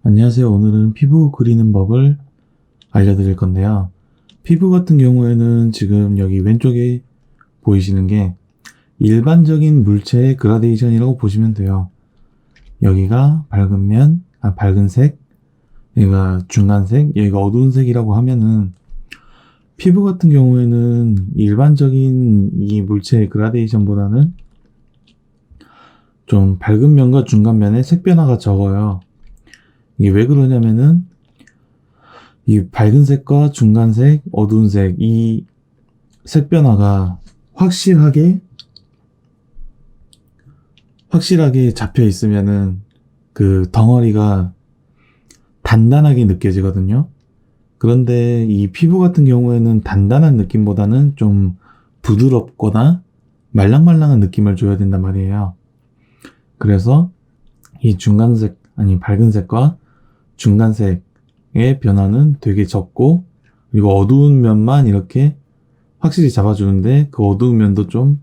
안녕하세요. 오늘은 피부 그리는 법을 알려드릴 건데요. 피부 같은 경우에는 지금 여기 왼쪽에 보이시는 게 일반적인 물체의 그라데이션이라고 보시면 돼요. 여기가 밝은 색, 여기가 중간색, 여기가 어두운 색이라고 하면은 피부 같은 경우에는 일반적인 이 물체의 그라데이션보다는 좀 밝은 면과 중간 면의 색 변화가 적어요. 이게 왜 그러냐면은 이 밝은 색과 중간색, 어두운 색, 이 색 변화가 확실하게 잡혀 있으면은 그 덩어리가 단단하게 느껴지거든요. 그런데 이 피부 같은 경우에는 단단한 느낌보다는 좀 부드럽거나 말랑말랑한 느낌을 줘야 된단 말이에요. 그래서 이 밝은 색과 중간색의 변화는 되게 적고, 그리고 어두운 면만 이렇게 확실히 잡아주는데 그 어두운 면도 좀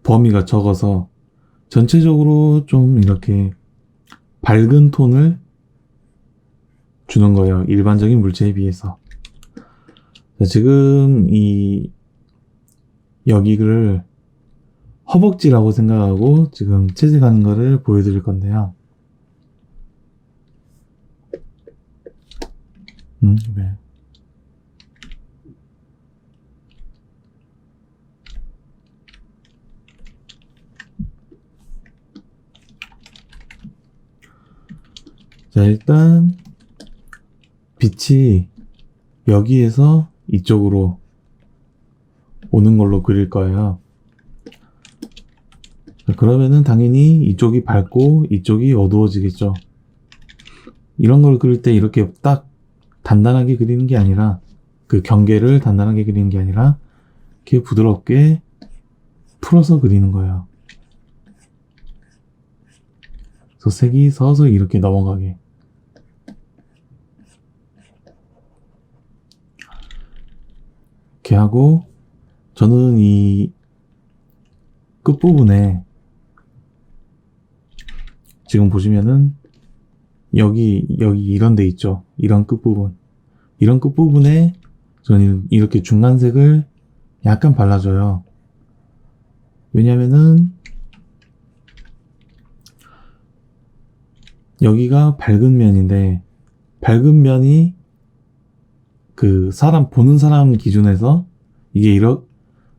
범위가 적어서 전체적으로 좀 이렇게 밝은 톤을 주는 거예요. 일반적인 물체에 비해서. 자, 지금 여기를 허벅지라고 생각하고 지금 채색하는 거를 보여드릴 건데요. 네. 자, 일단 빛이 여기에서 이쪽으로 오는 걸로 그릴 거예요. 자, 그러면은 당연히 이쪽이 밝고 이쪽이 어두워지겠죠. 이런 걸 그릴 때 이렇게 딱 단단하게 그리는 게 아니라, 그 경계를 단단하게 그리는 게 아니라 이렇게 부드럽게 풀어서 그리는 거예요. 그래서 색이 서서히 이렇게 넘어가게. 이렇게 하고, 저는 이 끝부분에 지금 보시면은 여기 이런 데 있죠. 이런 끝부분에 저는 이렇게 중간색을 약간 발라줘요. 왜냐면은 여기가 밝은 면인데, 밝은 면이 그 보는 사람 기준에서 이게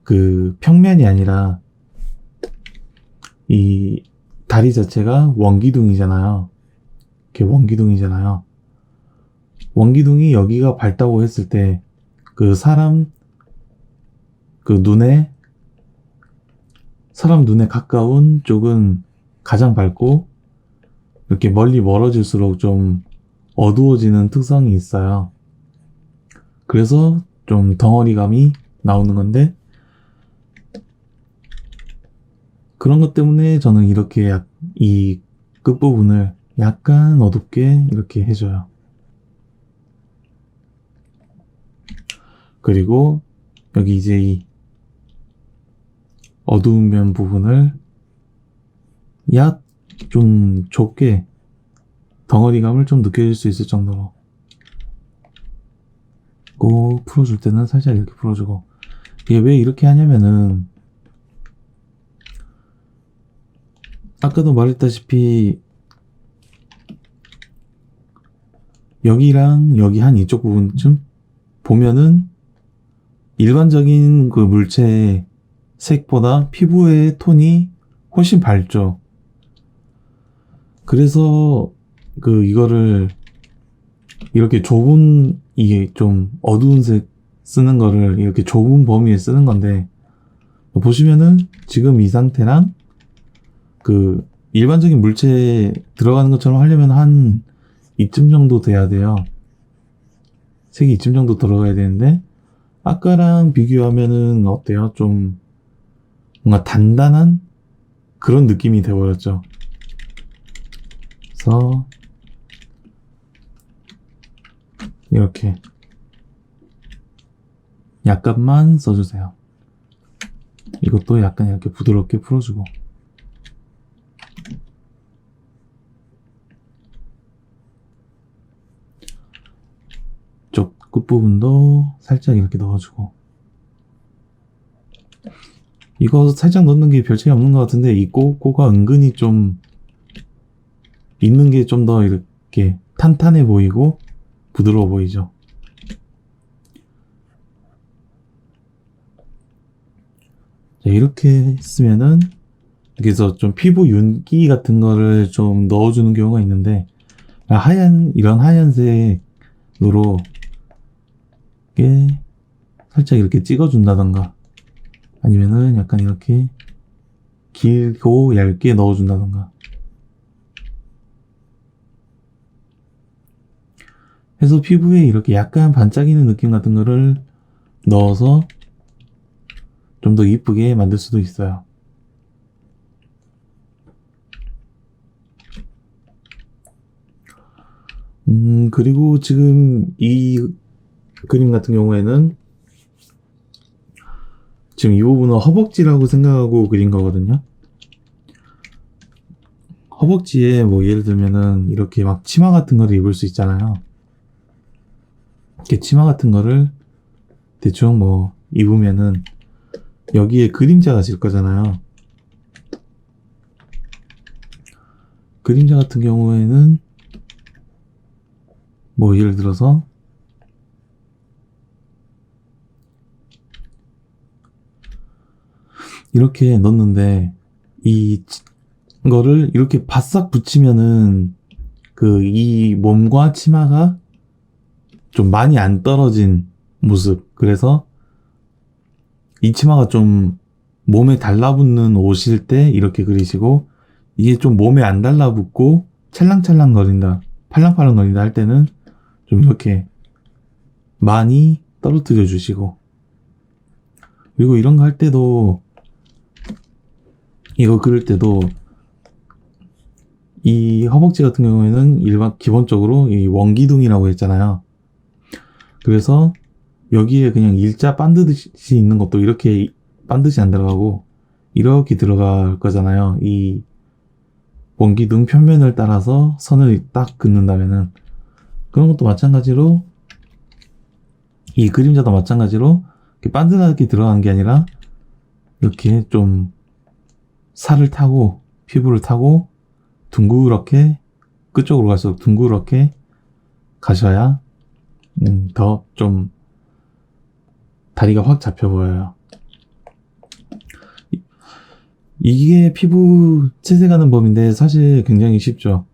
그 평면이 아니라 이 다리 자체가 원기둥이잖아요. 이렇게 원기둥이잖아요. 원기둥이 여기가 밝다고 했을 때 그 사람 눈에 가까운 쪽은 가장 밝고, 이렇게 멀어질수록 좀 어두워지는 특성이 있어요. 그래서 좀 덩어리감이 나오는 건데, 그런 것 때문에 저는 이렇게 이 끝부분을 약간 어둡게 이렇게 해줘요. 그리고 여기 이제 이 어두운 면 부분을 좀 좁게 덩어리감을 좀 느껴질 수 있을 정도로 꼭 풀어줄 때는 살짝 이렇게 풀어주고. 이게 왜 이렇게 하냐면은 아까도 말했다시피 여기랑 여기 한 이쪽 부분쯤 보면은 일반적인 그 물체의 색보다 피부의 톤이 훨씬 밝죠. 그래서 이거를 이렇게 이게 좀 어두운 색 쓰는 거를 이렇게 좁은 범위에 쓰는 건데, 보시면은 지금 이 상태랑 그 일반적인 물체에 들어가는 것처럼 하려면 한 이쯤 정도 돼야 돼요. 색이 이쯤 정도 들어가야 되는데, 아까랑 비교하면은 어때요? 좀 뭔가 단단한 그런 느낌이 돼버렸죠. 그래서 이렇게 약간만 써주세요. 이것도 약간 이렇게 부드럽게 풀어주고. 끝부분도 살짝 이렇게 넣어주고, 이거 살짝 넣는 게 별 차이 없는 것 같은데 이 꼬가 은근히 좀 있는 게 좀 더 이렇게 탄탄해 보이고 부드러워 보이죠. 자, 이렇게 했으면은 여기서 좀 피부 윤기 같은 거를 좀 넣어주는 경우가 있는데, 이런 하얀색으로 이렇게 살짝 이렇게 찍어준다던가, 아니면은 약간 이렇게 길고 얇게 넣어준다던가 해서 피부에 이렇게 약간 반짝이는 느낌 같은 거를 넣어서 좀 더 이쁘게 만들 수도 있어요. 그리고 지금 이 그림 같은 경우에는 지금 이 부분은 허벅지라고 생각하고 그린 거거든요. 허벅지에 뭐 예를 들면은 이렇게 막 치마 같은 거를 입을 수 있잖아요. 이렇게 치마 같은 거를 대충 뭐 입으면은 여기에 그림자가 질 거잖아요. 그림자 같은 경우에는 뭐 예를 들어서 이렇게 넣었는데 이거를 이렇게 바싹 붙이면은 이 몸과 치마가 좀 많이 안 떨어진 모습. 그래서 이 치마가 좀 몸에 달라붙는 옷일 때 이렇게 그리시고, 이게 좀 몸에 안 달라붙고 찰랑찰랑 거린다, 팔랑팔랑 거린다 할 때는 좀 이렇게 많이 떨어뜨려 주시고, 그리고 이런 거 할 때도, 이거 그릴 때도 이 허벅지 같은 경우에는 기본적으로 이 원기둥이라고 했잖아요. 그래서 여기에 그냥 일자 반드시 있는 것도 이렇게 반드시 안 들어가고 이렇게 들어갈 거잖아요. 이 원기둥 편면을 따라서 선을 딱 긋는다면은, 그런 것도 마찬가지로 이 그림자도 마찬가지로 이렇게 반듯하게 들어가는 게 아니라 이렇게 좀 살을 타고 피부를 타고 둥그렇게 끝쪽으로 갈수록 둥그렇게 가셔야 더 좀 다리가 확 잡혀 보여요. 이게 피부 채색하는 법인데 사실 굉장히 쉽죠.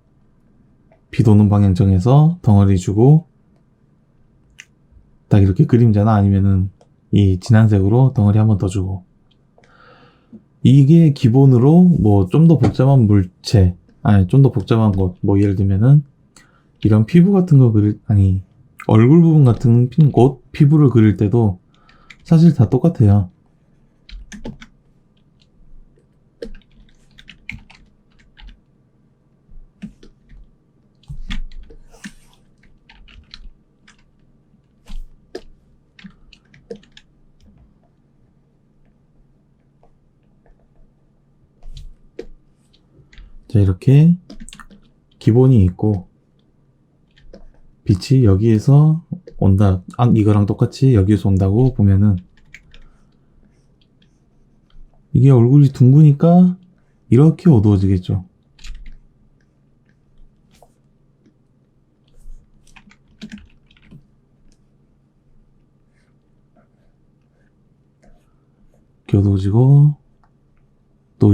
비 도는 방향 정해서 덩어리 주고 딱 이렇게 그림자나 아니면은 이 진한 색으로 덩어리 한 번 더 주고, 이게 기본으로 뭐 좀 더 복잡한 물체, 아니 좀 더 복잡한 것, 뭐 예를 들면은 이런 피부 같은 거 얼굴 부분 같은 옷 피부를 그릴 때도 사실 다 똑같아요. 자, 이렇게 기본이 있고 빛이 여기에서 온다, 이거랑 똑같이 여기에서 온다고 보면은, 이게 얼굴이 둥그니까 이렇게 어두워지겠죠. 이렇게 어두워지고, 또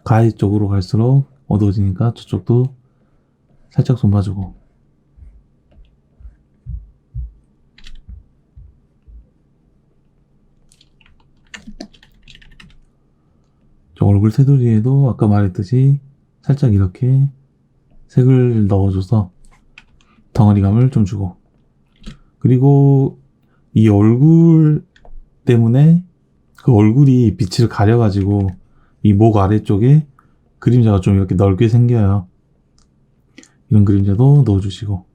가해 쪽으로 갈수록 어두워지니까 저쪽도 살짝 손봐주고, 저 얼굴 테두리에도 아까 말했듯이 살짝 이렇게 색을 넣어줘서 덩어리감을 좀 주고, 그리고 이 얼굴 때문에 그 얼굴이 빛을 가려가지고 이 목 아래쪽에 그림자가 좀 이렇게 넓게 생겨요. 이런 그림자도 넣어주시고,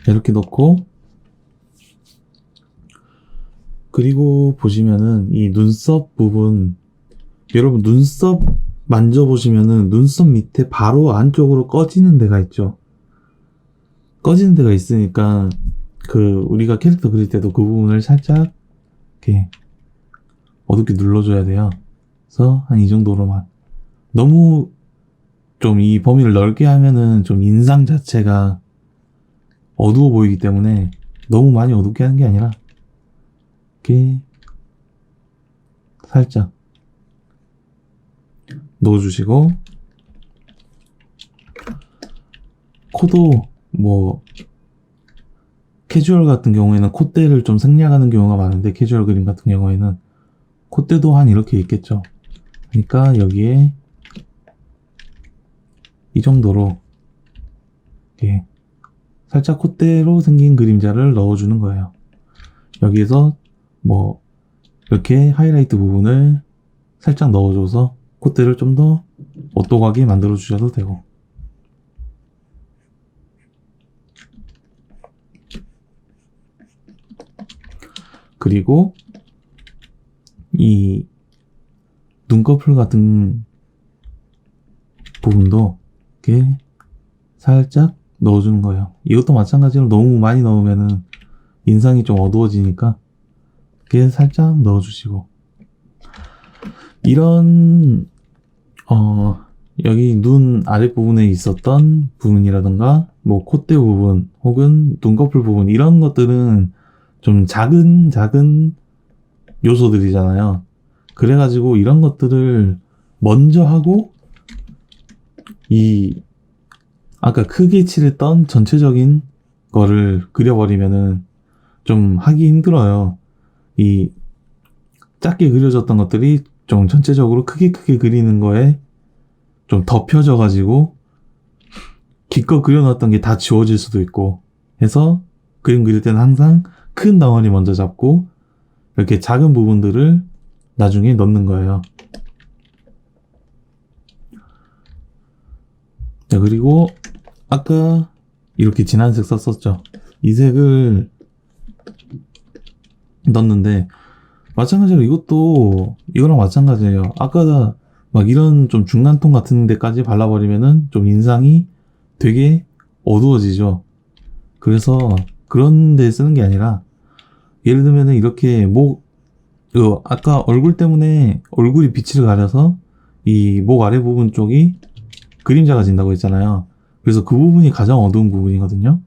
자, 이렇게 넣고, 그리고 보시면은 이 눈썹 부분, 여러분 눈썹 만져보시면은 눈썹 밑에 바로 안쪽으로 꺼지는 데가 있죠. 꺼지는 데가 있으니까 우리가 캐릭터 그릴 때도 그 부분을 살짝 이렇게 어둡게 눌러줘야 돼요. 그래서 한 이 정도로만. 너무 좀 이 범위를 넓게 하면은 좀 인상 자체가 어두워 보이기 때문에 너무 많이 어둡게 하는 게 아니라 이렇게 살짝 넣어주시고, 코도 뭐 캐주얼 같은 경우에는 콧대를 좀 생략하는 경우가 많은데, 캐주얼 그림 같은 경우에는 콧대도 한 이렇게 있겠죠. 그러니까 여기에 이 정도로 이렇게 살짝 콧대로 생긴 그림자를 넣어주는 거예요. 여기에서 뭐 이렇게 하이라이트 부분을 살짝 넣어줘서 콧대를 좀 더 오똑하게 만들어 주셔도 되고, 그리고 이 눈꺼풀 같은 부분도 이렇게 살짝 넣어주는 거예요. 이것도 마찬가지로 너무 많이 넣으면은 인상이 좀 어두워지니까 이렇게 살짝 넣어주시고, 이런 여기 눈 아랫부분에 있었던 부분이라던가 뭐 콧대 부분 혹은 눈꺼풀 부분, 이런 것들은 좀 작은 요소들이잖아요. 그래가지고 이런 것들을 먼저 하고 이 아까 크게 칠했던 전체적인 거를 그려버리면은 좀 하기 힘들어요. 이 작게 그려졌던 것들이 좀 전체적으로 크게 그리는 거에 좀 덮여져가지고 기껏 그려놨던 게 다 지워질 수도 있고 해서, 그림 그릴 때는 항상 큰 덩어리 먼저 잡고 이렇게 작은 부분들을 나중에 넣는 거예요. 자, 그리고 아까 이렇게 진한 색 썼었죠. 이 색을 넣었는데 마찬가지로 이거랑 마찬가지예요. 아까 막 이런 좀 중간톤 같은 데까지 발라버리면은 좀 인상이 되게 어두워지죠. 그래서 그런 데 쓰는 게 아니라, 예를 들면은 이렇게 아까 얼굴 때문에 얼굴이 빛을 가려서 이 목 아래 부분 쪽이 그림자가 진다고 했잖아요. 그래서 그 부분이 가장 어두운 부분이거든요.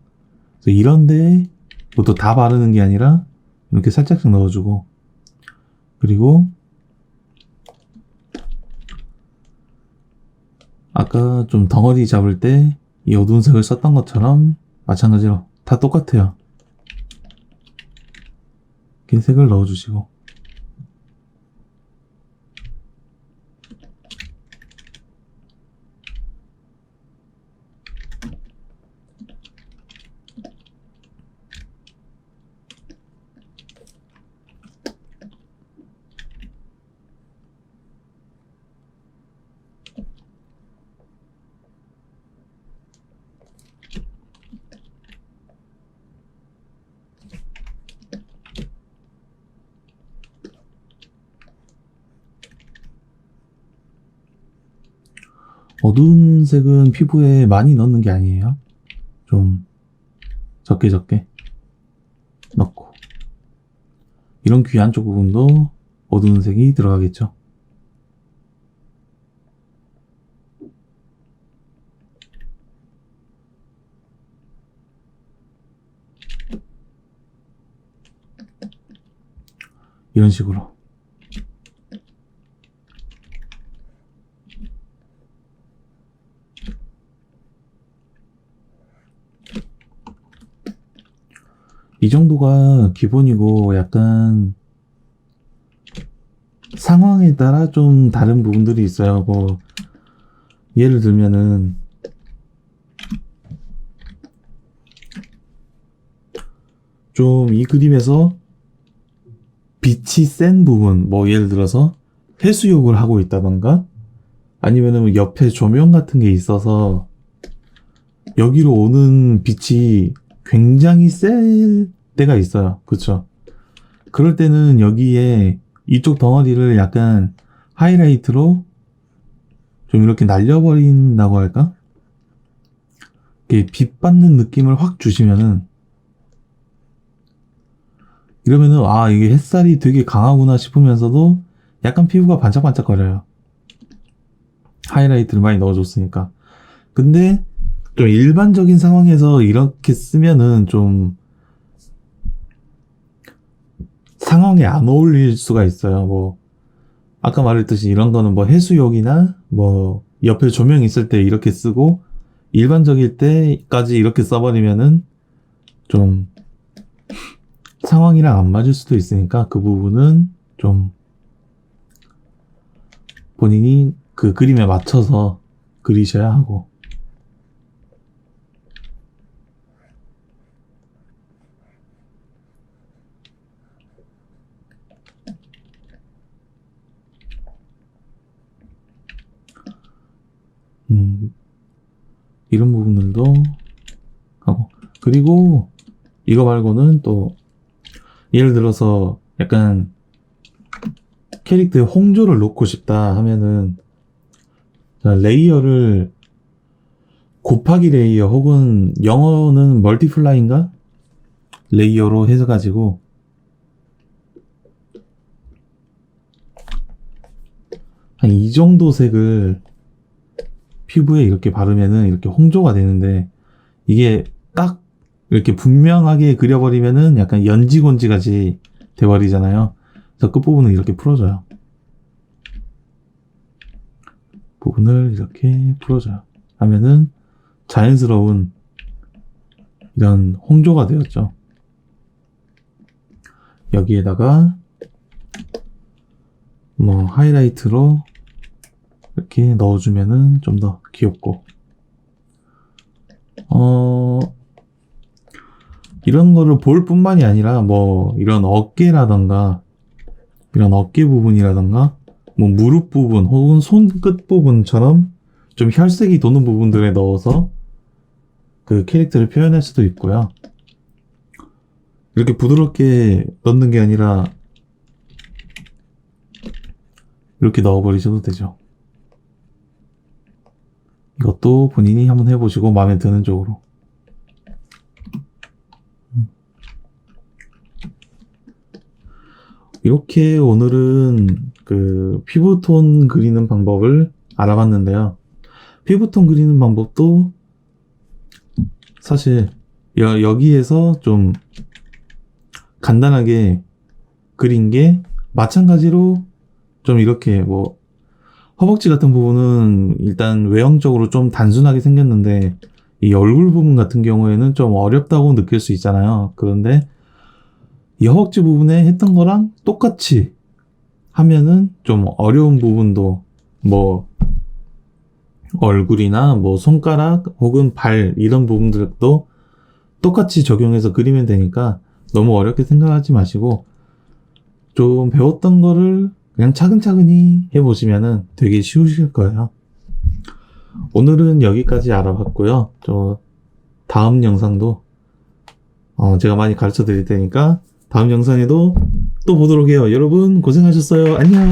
그래서 이런 데에 또 다 바르는 게 아니라 이렇게 살짝씩 넣어주고, 그리고 아까 좀 덩어리 잡을 때 이 어두운 색을 썼던 것처럼 마찬가지로 다 똑같아요. 이렇게 색을 넣어주시고, 어두운 색은 피부에 많이 넣는 게 아니에요. 좀 적게 넣고, 이런 귀 안쪽 부분도 어두운 색이 들어가겠죠. 이런 식으로. 이 정도가 기본이고, 약간 상황에 따라 좀 다른 부분들이 있어요. 뭐 예를 들면은 좀 이 그림에서 빛이 센 부분, 뭐 예를 들어서 해수욕을 하고 있다던가 아니면은 옆에 조명 같은 게 있어서 여기로 오는 빛이 굉장히 셀 때가 있어요. 그쵸? 그럴 때는 여기에 이쪽 덩어리를 약간 하이라이트로 좀 이렇게 날려버린다고 할까? 이렇게 빛 받는 느낌을 확 주시면은, 이러면은 아 이게 햇살이 되게 강하구나 싶으면서도 약간 피부가 반짝반짝거려요. 하이라이트를 많이 넣어줬으니까. 근데 좀 일반적인 상황에서 이렇게 쓰면은 좀 상황에 안 어울릴 수가 있어요. 뭐 아까 말했듯이 이런 거는 뭐 해수욕이나 뭐 옆에 조명 있을 때 이렇게 쓰고, 일반적일 때까지 이렇게 써버리면은 좀 상황이랑 안 맞을 수도 있으니까 그 부분은 좀 본인이 그 그림에 맞춰서 그리셔야 하고. 이런 부분들도 하고. 그리고 이거 말고는 또 예를 들어서 약간 캐릭터에 홍조를 놓고 싶다 하면은 레이어를 곱하기 레이어 혹은 영어는 멀티플라이인가? 레이어로 해서 가지고 한 이 정도 색을 피부에 이렇게 바르면은 이렇게 홍조가 되는데, 이게 딱 이렇게 분명하게 그려버리면은 약간 연지곤지 같이 돼버리잖아요. 그래서 끝부분을 이렇게 풀어줘요. 부분을 이렇게 풀어줘요. 하면은 자연스러운 이런 홍조가 되었죠. 여기에다가 뭐 하이라이트로 이렇게 넣어주면은 좀 더 귀엽고, 이런 거를 볼 뿐만이 아니라 뭐 이런 어깨라던가 이런 어깨 부분이라던가 뭐 무릎 부분 혹은 손끝 부분처럼 좀 혈색이 도는 부분들에 넣어서 그 캐릭터를 표현할 수도 있고요. 이렇게 부드럽게 넣는 게 아니라 이렇게 넣어버리셔도 되죠. 이것도 본인이 한번 해보시고 마음에 드는 쪽으로. 이렇게 오늘은 그 피부톤 그리는 방법을 알아봤는데요. 피부톤 그리는 방법도 사실 여기에서 좀 간단하게 그린 게 마찬가지로 좀 이렇게 뭐 허벅지 같은 부분은 일단 외형적으로 좀 단순하게 생겼는데, 이 얼굴 부분 같은 경우에는 좀 어렵다고 느낄 수 있잖아요. 그런데 이 허벅지 부분에 했던 거랑 똑같이 하면은 좀 어려운 부분도 뭐 얼굴이나 뭐 손가락 혹은 발 이런 부분들도 똑같이 적용해서 그리면 되니까 너무 어렵게 생각하지 마시고 좀 배웠던 거를 그냥 차근차근히 해보시면은 되게 쉬우실 거예요. 오늘은 여기까지 알아봤고요. 다음 영상도 제가 많이 가르쳐 드릴 테니까 다음 영상에도 또 보도록 해요. 여러분 고생하셨어요. 안녕.